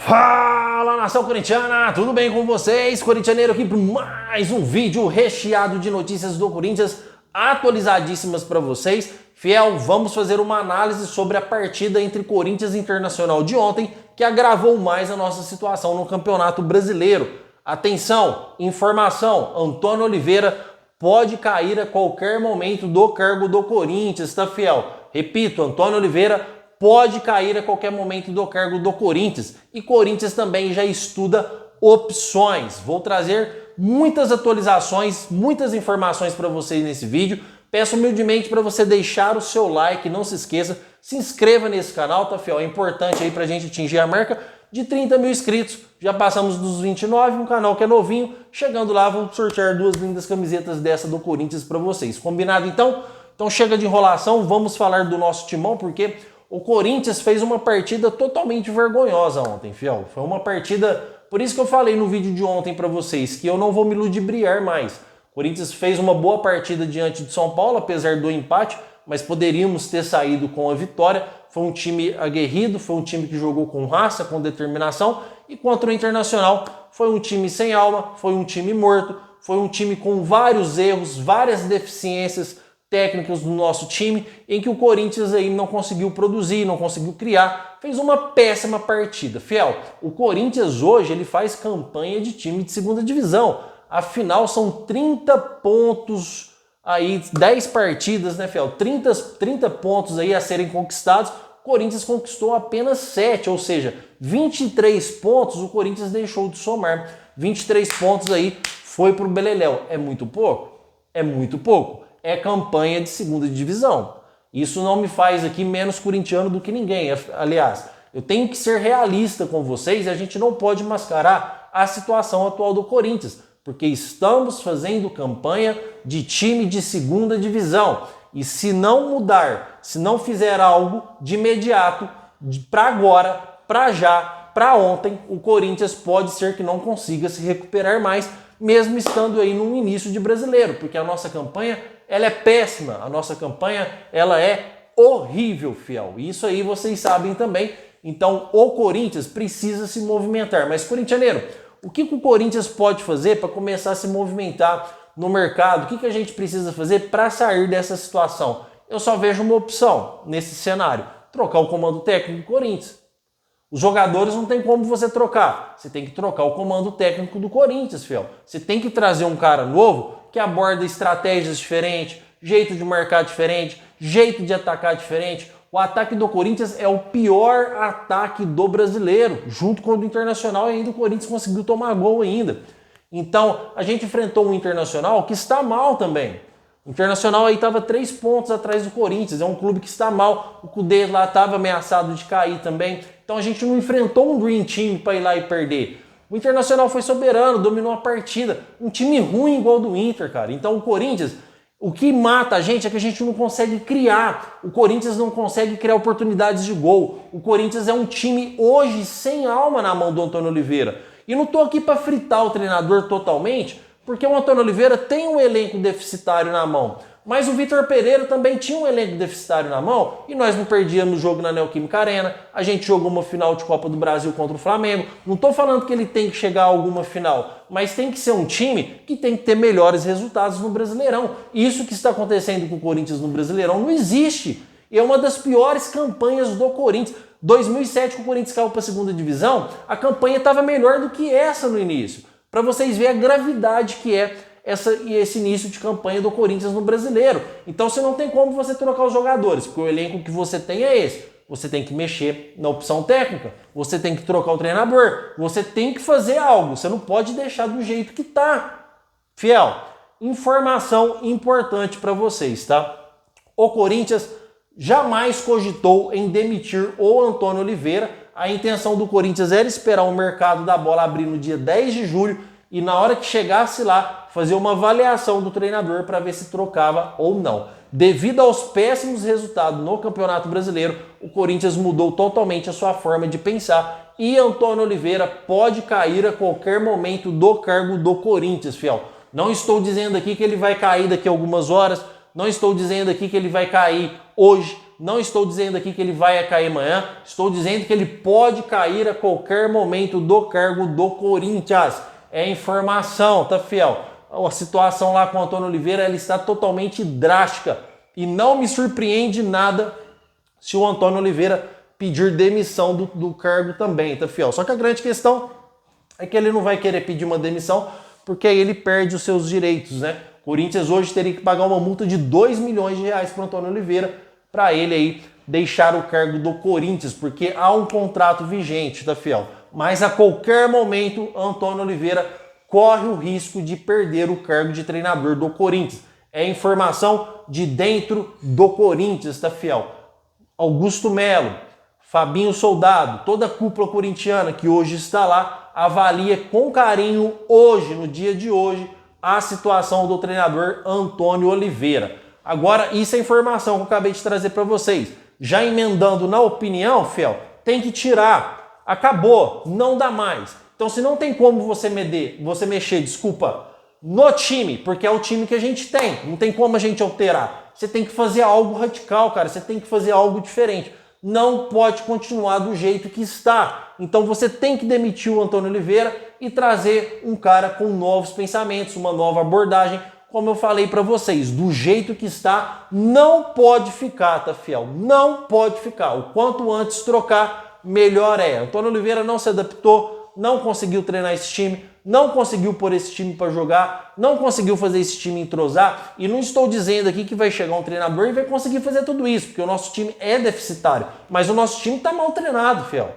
Fala, nação corintiana, tudo bem com vocês? Corintianeiro aqui para mais um vídeo recheado de notícias do Corinthians atualizadíssimas para vocês. Fiel, vamos fazer uma análise sobre a partida entre Corinthians e Internacional de ontem, que agravou mais a nossa situação no Campeonato Brasileiro. Atenção, informação, Antônio Oliveira pode cair a qualquer momento do cargo do Corinthians, tá, Fiel? Repito, Antônio Oliveira pode cair a qualquer momento do cargo do Corinthians. E Corinthians também já estuda opções. Vou trazer muitas atualizações, muitas informações para vocês nesse vídeo. Peço humildemente para você deixar o seu like, não se esqueça, se inscreva nesse canal, tá, fiel? É importante aí para a gente atingir a marca de 30 mil inscritos. Já passamos dos 29, um canal que é novinho. Chegando lá, vamos sortear duas lindas camisetas dessa do Corinthians para vocês. Combinado então? Então chega de enrolação, vamos falar do nosso timão, porque o Corinthians fez uma partida totalmente vergonhosa ontem, fiel. Foi uma partida, por isso que eu falei no vídeo de ontem para vocês, que eu não vou me ludibriar mais. O Corinthians fez uma boa partida diante de São Paulo, apesar do empate, mas poderíamos ter saído com a vitória. Foi um time aguerrido, foi um time que jogou com raça, com determinação, e contra o Internacional foi um time sem alma, foi um time morto, foi um time com vários erros, várias deficiências técnicos do nosso time, em que o Corinthians aí não conseguiu produzir, não conseguiu criar, fez uma péssima partida. Fiel, o Corinthians hoje ele faz campanha de time de segunda divisão, afinal são 30 pontos aí, 10 partidas, né, Fiel? 30 pontos aí a serem conquistados, o Corinthians conquistou apenas 7, ou seja, 23 pontos o Corinthians deixou de somar, 23 pontos aí foi pro beleléu. É muito pouco? É muito pouco. É campanha de segunda divisão. Isso não me faz aqui menos corintiano do que ninguém. Aliás, eu tenho que ser realista com vocês e a gente não pode mascarar a situação atual do Corinthians, porque estamos fazendo campanha de time de segunda divisão. E se não mudar, se não fizer algo de imediato, para agora, para já, para ontem, o Corinthians pode ser que não consiga se recuperar mais, mesmo estando aí no início de brasileiro, porque a nossa campanha ela é péssima, a nossa campanha ela é horrível, fiel. Isso aí vocês sabem também. Então o Corinthians precisa se movimentar. Mas, corintianeiro, o que o Corinthians pode fazer para começar a se movimentar no mercado? O que a gente precisa fazer para sair dessa situação? Eu só vejo uma opção nesse cenário: trocar o comando técnico do Corinthians. Os jogadores não tem como você trocar. Você tem que trocar o comando técnico do Corinthians, fiel. Você tem que trazer um cara novo que aborda estratégias diferentes, jeito de marcar diferente, jeito de atacar diferente. O ataque do Corinthians é o pior ataque do brasileiro, junto com o do Internacional, e ainda o Corinthians conseguiu tomar gol ainda. Então, a gente enfrentou um Internacional que está mal também. O Internacional aí estava 3 pontos atrás do Corinthians, é um clube que está mal. O Cudê lá estava ameaçado de cair também. Então a gente não enfrentou um Dream Team para ir lá e perder. O Internacional foi soberano, dominou a partida. Um time ruim igual do Inter, cara. Então o Corinthians, o que mata a gente é que a gente não consegue criar. O Corinthians não consegue criar oportunidades de gol. O Corinthians é um time hoje sem alma na mão do Antônio Oliveira. E não tô aqui para fritar o treinador totalmente, porque o Antônio Oliveira tem um elenco deficitário na mão. Mas o Vitor Pereira também tinha um elenco deficitário na mão e nós não perdíamos o jogo na Neoquímica Arena. A gente jogou uma final de Copa do Brasil contra o Flamengo. Não estou falando que ele tem que chegar a alguma final, mas tem que ser um time que tem que ter melhores resultados no Brasileirão. Isso que está acontecendo com o Corinthians no Brasileirão não existe. E é uma das piores campanhas do Corinthians. 2007, que o Corinthians caiu para a segunda divisão, a campanha estava melhor do que essa no início. Para vocês verem a gravidade que é esse início de campanha do Corinthians no Brasileiro. Então você não tem como você trocar os jogadores, porque o elenco que você tem é esse. Você tem que mexer na opção técnica, você tem que trocar o treinador, você tem que fazer algo, você não pode deixar do jeito que tá. Fiel, informação importante para vocês, tá? O Corinthians jamais cogitou em demitir o Antônio Oliveira. A intenção do Corinthians era esperar o mercado da bola abrir no dia 10 de julho e na hora que chegasse lá, fazer uma avaliação do treinador para ver se trocava ou não. Devido aos péssimos resultados no Campeonato Brasileiro, o Corinthians mudou totalmente a sua forma de pensar e Antônio Oliveira pode cair a qualquer momento do cargo do Corinthians, fiel. Não estou dizendo aqui que ele vai cair daqui a algumas horas, não estou dizendo aqui que ele vai cair hoje, Não estou dizendo aqui que ele vai cair amanhã, estou dizendo que ele pode cair a qualquer momento do cargo do Corinthians. É informação, tá, fiel? A situação lá com o Antônio Oliveira, ela está totalmente drástica e não me surpreende nada se o Antônio Oliveira pedir demissão do cargo também, tá, fiel? Só que a grande questão é que ele não vai querer pedir uma demissão porque aí ele perde os seus direitos, né? O Corinthians hoje teria que pagar uma multa de 2 milhões de reais para o Antônio Oliveira para ele aí deixar o cargo do Corinthians, porque há um contrato vigente, tá, fiel? Mas a qualquer momento, Antônio Oliveira corre o risco de perder o cargo de treinador do Corinthians. É informação de dentro do Corinthians, tá, fiel? Augusto Melo, Fabinho Soldado, toda a cúpula corintiana que hoje está lá, avalia com carinho hoje, no dia de hoje, a situação do treinador Antônio Oliveira. Agora, isso é informação que eu acabei de trazer para vocês. Já emendando na opinião, fiel, tem que tirar. Acabou, não dá mais. Então, se não tem como você mexer, no time, porque é o time que a gente tem, não tem como a gente alterar. Você tem que fazer algo radical, cara, você tem que fazer algo diferente. Não pode continuar do jeito que está. Então você tem que demitir o Antônio Oliveira e trazer um cara com novos pensamentos, uma nova abordagem. Como eu falei para vocês, do jeito que está, não pode ficar, tá, fiel? Não pode ficar. O quanto antes trocar, melhor é. Antônio Oliveira não se adaptou, não conseguiu treinar esse time, não conseguiu pôr esse time para jogar, não conseguiu fazer esse time entrosar. E não estou dizendo aqui que vai chegar um treinador e vai conseguir fazer tudo isso, porque o nosso time é deficitário. Mas o nosso time está mal treinado, fiel.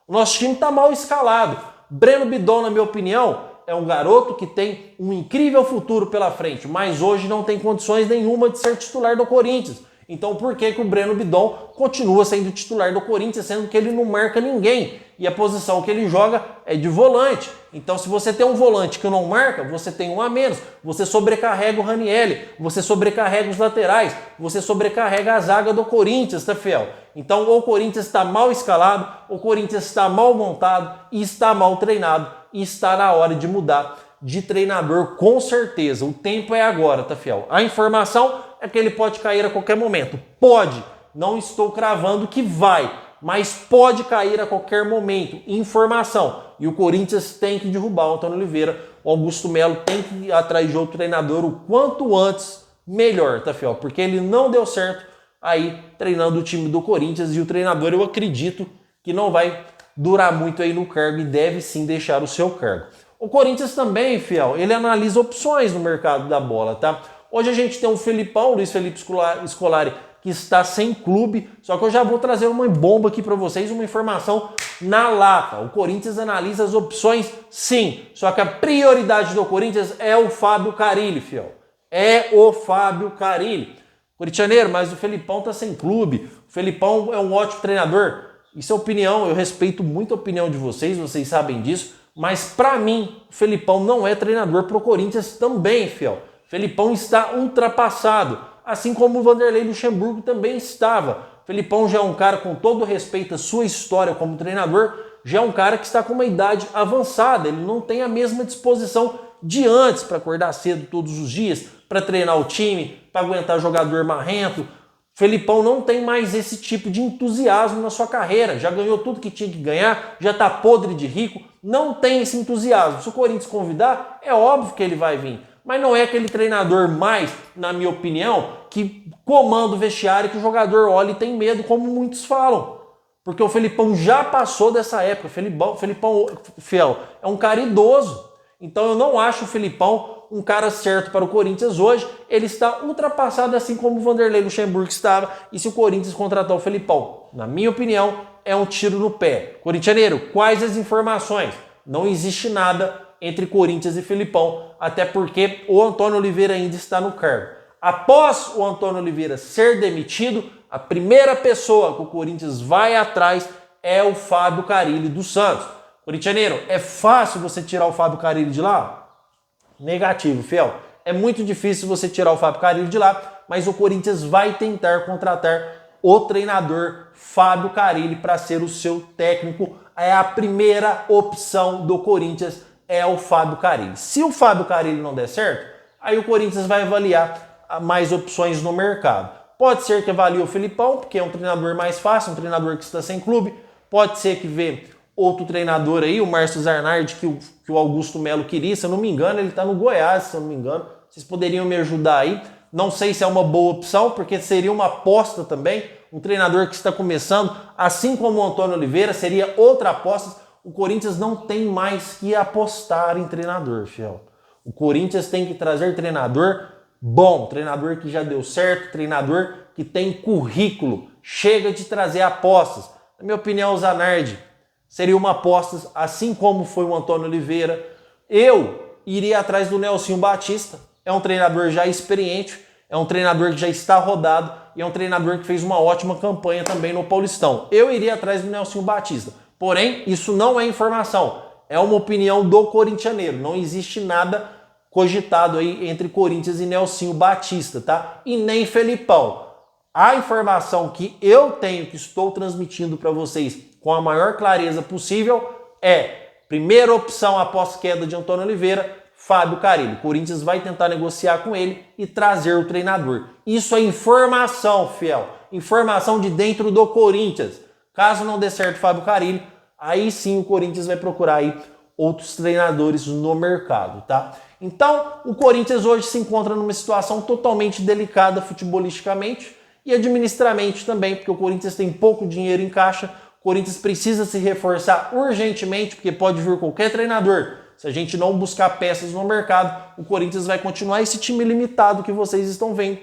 O nosso time está mal escalado. Breno Bidon, na minha opinião, é um garoto que tem um incrível futuro pela frente, mas hoje não tem condições nenhuma de ser titular do Corinthians. Então por que o Breno Bidon continua sendo titular do Corinthians, sendo que ele não marca ninguém? E a posição que ele joga é de volante. Então se você tem um volante que não marca, você tem um a menos. Você sobrecarrega o Ranieri, você sobrecarrega os laterais, você sobrecarrega a zaga do Corinthians, tá, fiel? Então ou o Corinthians está mal escalado, ou o Corinthians está mal montado e está mal treinado. E está na hora de mudar de treinador, com certeza. O tempo é agora, tá, fiel? A informação é que ele pode cair a qualquer momento. Pode. Não estou cravando que vai, mas pode cair a qualquer momento. Informação. E o Corinthians tem que derrubar o Antônio Oliveira. O Augusto Melo tem que ir atrás de outro treinador o quanto antes, melhor, tá, fiel? Porque ele não deu certo aí treinando o time do Corinthians. E o treinador, eu acredito que não vai durar muito aí no cargo e deve sim deixar o seu cargo. O Corinthians também, fiel, ele analisa opções no mercado da bola, tá? Hoje a gente tem o Felipão, Luiz Felipe Scolari, que está sem clube, só que eu já vou trazer uma bomba aqui para vocês, uma informação na lata. O Corinthians analisa as opções, sim, só que a prioridade do Corinthians é o Fábio Carille, fiel. É o Fábio Carille. Corintianeiro, mas o Felipão tá sem clube, o Felipão é um ótimo treinador. Isso é opinião, eu respeito muito a opinião de vocês sabem disso, mas para mim, o Felipão não é treinador pro Corinthians também, fiel. O Felipão está ultrapassado, assim como o Vanderlei Luxemburgo também estava. O Felipão já é um cara, com todo respeito à sua história como treinador, já é um cara que está com uma idade avançada, ele não tem a mesma disposição de antes para acordar cedo todos os dias, para treinar o time, para aguentar jogador marrento. Felipão não tem mais esse tipo de entusiasmo na sua carreira. Já ganhou tudo que tinha que ganhar, já tá podre de rico, não tem esse entusiasmo. Se o Corinthians convidar, é óbvio que ele vai vir. Mas não é aquele treinador mais, na minha opinião, que comanda o vestiário, que o jogador olha e tem medo, como muitos falam. Porque o Felipão já passou dessa época. O Felipão, fiel, é um cara idoso. Então eu não acho o Felipão um cara certo para o Corinthians hoje. Ele está ultrapassado, assim como o Vanderlei Luxemburgo estava. E se o Corinthians contratar o Felipão, na minha opinião, é um tiro no pé. Corintianeiro, quais as informações? Não existe nada entre Corinthians e Felipão, até porque o Antônio Oliveira ainda está no cargo. Após o Antônio Oliveira ser demitido, a primeira pessoa que o Corinthians vai atrás é o Fábio Carille dos Santos. Corintianeiro, é fácil você tirar o Fábio Carille de lá? Negativo, fiel. É muito difícil você tirar o Fábio Carille de lá, mas o Corinthians vai tentar contratar o treinador Fábio Carille para ser o seu técnico. É a primeira opção do Corinthians, é o Fábio Carille. Se o Fábio Carille não der certo, aí o Corinthians vai avaliar mais opções no mercado. Pode ser que avalie o Felipão, porque é um treinador mais fácil, um treinador que está sem clube. Pode ser que vê outro treinador aí, o Márcio Zarnardi, que o Augusto Melo queria. Se eu não me engano, ele está no Goiás, se eu não me engano. Vocês poderiam me ajudar aí. Não sei se é uma boa opção, porque seria uma aposta também. Um treinador que está começando, assim como o Antônio Oliveira, seria outra aposta. O Corinthians não tem mais que apostar em treinador, fiel. O Corinthians tem que trazer treinador bom, treinador que já deu certo, treinador que tem currículo. Chega de trazer apostas. Na minha opinião, o Zanardi seria uma aposta, assim como foi o Antônio Oliveira. Eu iria atrás do Nelsinho Batista. É um treinador já experiente, é um treinador que já está rodado e é um treinador que fez uma ótima campanha também no Paulistão. Eu iria atrás do Nelsinho Batista. Porém, isso não é informação, é uma opinião do corintianeiro. Não existe nada cogitado aí entre Corinthians e Nelsinho Batista, tá? E nem Felipão. A informação que eu tenho, que estou transmitindo para vocês com a maior clareza possível é: primeira opção após queda de Antônio Oliveira, Fábio Carille. O Corinthians vai tentar negociar com ele e trazer o treinador. Isso é informação, fiel. Informação de dentro do Corinthians. Caso não dê certo Fábio Carille, aí sim o Corinthians vai procurar aí outros treinadores no mercado, tá? Então, o Corinthians hoje se encontra numa situação totalmente delicada futebolisticamente e administrativamente também, porque o Corinthians tem pouco dinheiro em caixa. O Corinthians precisa se reforçar urgentemente, porque pode vir qualquer treinador. Se a gente não buscar peças no mercado, o Corinthians vai continuar esse time limitado que vocês estão vendo.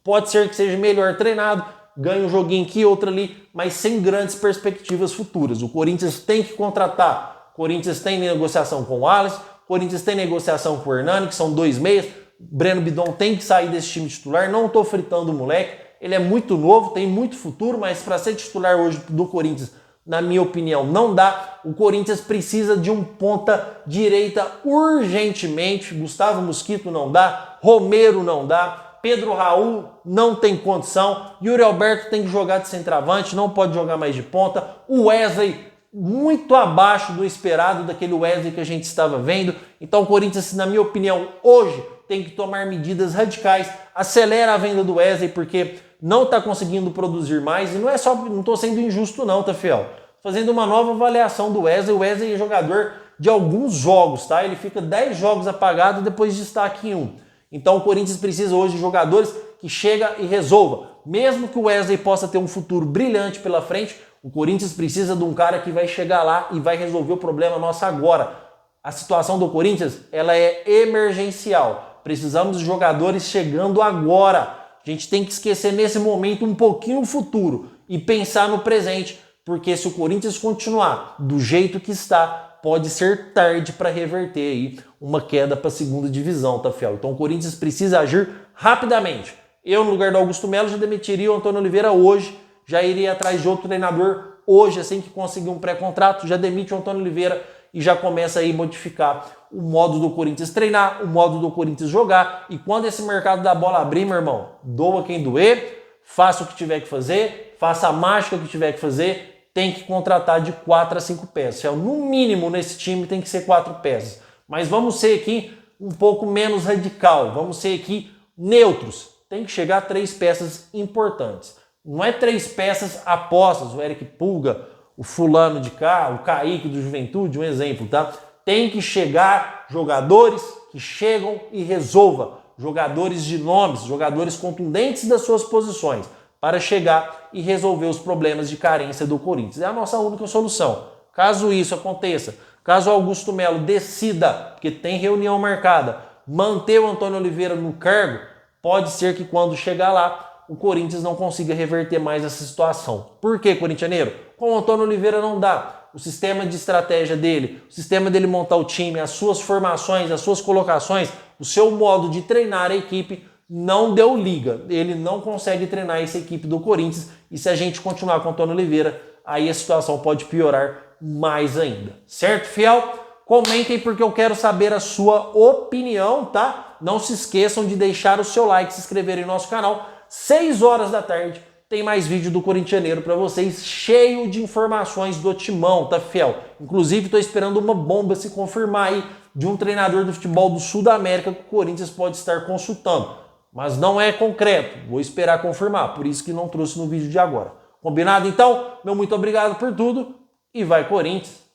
Pode ser que seja melhor treinado, ganhe um joguinho aqui, outro ali, mas sem grandes perspectivas futuras. O Corinthians tem que contratar. O Corinthians tem negociação com o Alisson, o Corinthians tem negociação com o Hernani, que são 2 meias. Breno Bidon tem que sair desse time titular. Não estou fritando o moleque. Ele é muito novo, tem muito futuro, mas para ser titular hoje do Corinthians, na minha opinião, não dá. O Corinthians precisa de um ponta direita urgentemente. Gustavo Mosquito não dá, Romero não dá, Pedro Raul não tem condição, Yuri Alberto tem que jogar de centroavante, não pode jogar mais de ponta. O Wesley muito abaixo do esperado, daquele Wesley que a gente estava vendo. Então o Corinthians, na minha opinião, hoje tem que tomar medidas radicais. Acelera a venda do Wesley, porque não está conseguindo produzir mais. E não é só, não estou sendo injusto não, tá, fiel? Fazendo uma nova avaliação do Wesley. O Wesley é jogador de alguns jogos, tá? Ele fica 10 jogos apagado, depois destaque em um. Então o Corinthians precisa hoje de jogadores que chega e resolva. Mesmo que o Wesley possa ter um futuro brilhante pela frente, o Corinthians precisa de um cara que vai chegar lá e vai resolver o problema nosso agora. A situação do Corinthians, ela é emergencial. Precisamos de jogadores chegando agora. A gente tem que esquecer nesse momento um pouquinho o futuro e pensar no presente, porque se o Corinthians continuar do jeito que está, pode ser tarde para reverter aí uma queda para a segunda divisão, tá, fiel? Então o Corinthians precisa agir rapidamente. Eu, no lugar do Augusto Melo, já demitiria o Antônio Oliveira hoje, já iria atrás de outro treinador hoje, assim que conseguir um pré-contrato, já demite o Antônio Oliveira e já começa aí a modificar o modo do Corinthians treinar, o modo do Corinthians jogar. E quando esse mercado da bola abrir, meu irmão, doa quem doer, faça o que tiver que fazer, faça a mágica que tiver que fazer, tem que contratar de 4 a 5 peças. No mínimo nesse time tem que ser 4 peças. Mas vamos ser aqui um pouco menos radical, vamos ser aqui neutros. Tem que chegar a 3 peças importantes. Não é 3 peças apostas, o Eric Pulga, o fulano de cá, o Kaique do Juventude, um exemplo, tá? Tem que chegar jogadores que chegam e resolvam, jogadores de nomes, jogadores contundentes das suas posições, para chegar e resolver os problemas de carência do Corinthians. É a nossa única solução. Caso isso aconteça, caso o Augusto Melo decida, porque tem reunião marcada, manter o Antônio Oliveira no cargo, pode ser que quando chegar lá, o Corinthians não consiga reverter mais essa situação. Por quê, corintianeiro? Com o Antônio Oliveira não dá. O sistema de estratégia dele, o sistema dele montar o time, as suas formações, as suas colocações, o seu modo de treinar a equipe não deu liga. Ele não consegue treinar essa equipe do Corinthians e se a gente continuar com o Antônio Oliveira, aí a situação pode piorar mais ainda. Certo, fiel? Comentem porque eu quero saber a sua opinião, tá? Não se esqueçam de deixar o seu like, se inscreverem no nosso canal. 6 horas da tarde tem mais vídeo do Corintianeiro para vocês, cheio de informações do Timão, tá, fiel? Inclusive, estou esperando uma bomba se confirmar aí de um treinador do futebol do Sul da América que o Corinthians pode estar consultando. mas não é concreto. Vou esperar confirmar, por isso que não trouxe no vídeo de agora. Combinado? Então, meu muito obrigado por tudo e vai Corinthians!